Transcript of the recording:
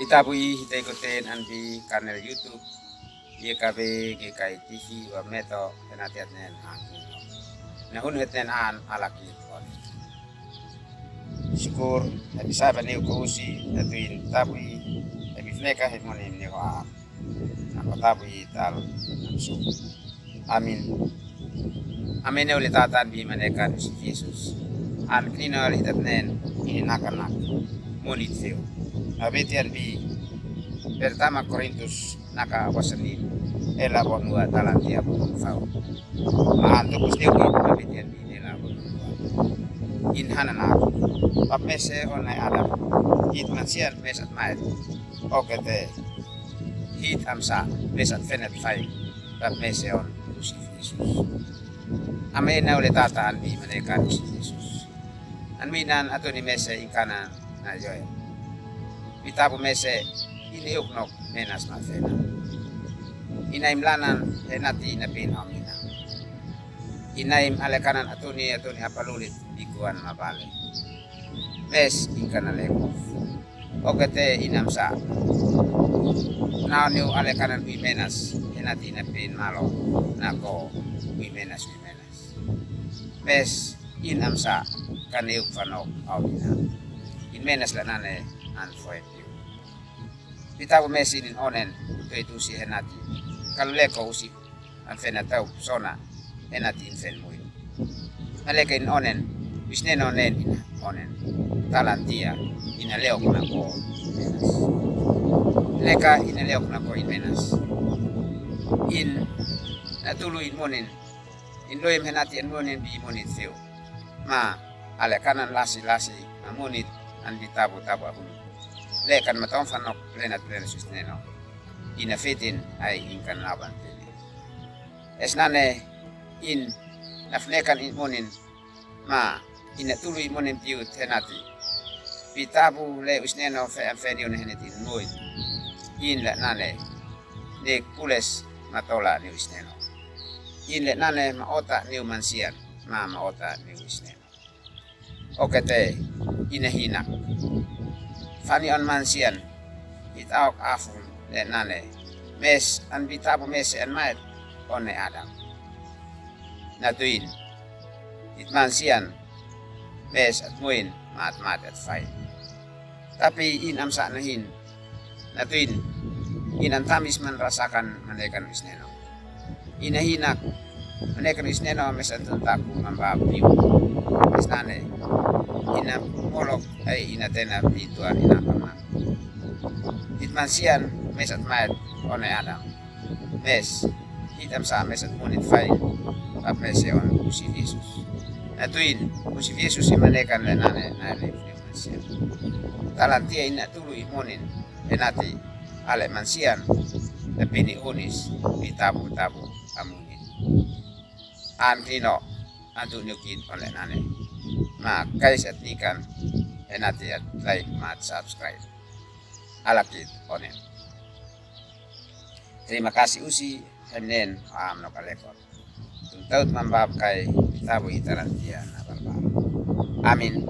Itabui hitaikoten anbi kanal YouTube YKB GKI TV wa meto penatiat nen angin. Nahun hetnen an alaki tuan. Syukur habi sahabat niu kuusi natuin tabui habi fleka hetmonim niu am. Nako tabui tal namsu. Amin. Amin oleh tatan bi menekan Yesus. An klino litat nen ini nak monit theo. Abetian bi pertama Korintus naka wasani ela bonua talantia bonfau. Antuk ustiu abetian bi ela bonua. In hanana papese onai adam hit mansian mesat maet. Okete hit amsa mesat fenet fai papese on usif Yesus. Amena oleh tataan bi menekan usif Yesus. Anminan atau ni mese ingkana na joy. Pitabu mese ini uknok menas mafena. Inaim lanan henati napin amina. Inaim alekanan atuni apalulit ikuan mabale. Mes ingkana leko. Okete inamsa. Naoniu alekanan wimenas henati napin malo. Nako wimenas. Mes inamsa kaniuk fanok audina. Inmenas lanane anfoet. Pitabu mesinin onen itu si henati. Kalau leko usi anfena tau sona henati infen muin. Naleka in onen bisnen onen ina onen talantia ina leok nako menas. Leka ina leok nako in menas. In natulu in monin in loem henati in monin bi monit theo. Ma ale kanan lasi amunit an ditabu ahun. Lekan matong fanok lenat lensus neno. Ina fitin ay ingkan laban tene. Esnane in nafnekan in monin ma ina tulu monin piut henati. Pitabu le usneno fe anfenion henetin muid. In le nane ne kules matola ni usneno. In le nane maota ni mansian ma maota ni usneno. Okete ina hinak. Fani on mansian itaok afun le nane mes an bitabu mes en maet one adam natuin it mansian mes at muin mat at fai tapi in amsa nahin natuin inan tamis man rasakan menekan isneno inahinak menekan isneno mes antuntaku mambabiu mes nane ina molok ay ina tena pituan ina kama. Itmansian mesat maet one adam. Mes hitam sa mesat munit fai papese on usif Yesus. Natuin usif Yesus imanekan lenane na mansian. Talantia ina tulu imonin enati ale mansian tapi ni unis ditabu amunin. Antino antu nyukit oleh nane. Nah, guys, etikan enati at like, mat subscribe. Alakit onen. Terima kasih usi henen no kalekot. Tuntaut mambab kay tabu itarantia na balbal. Amin.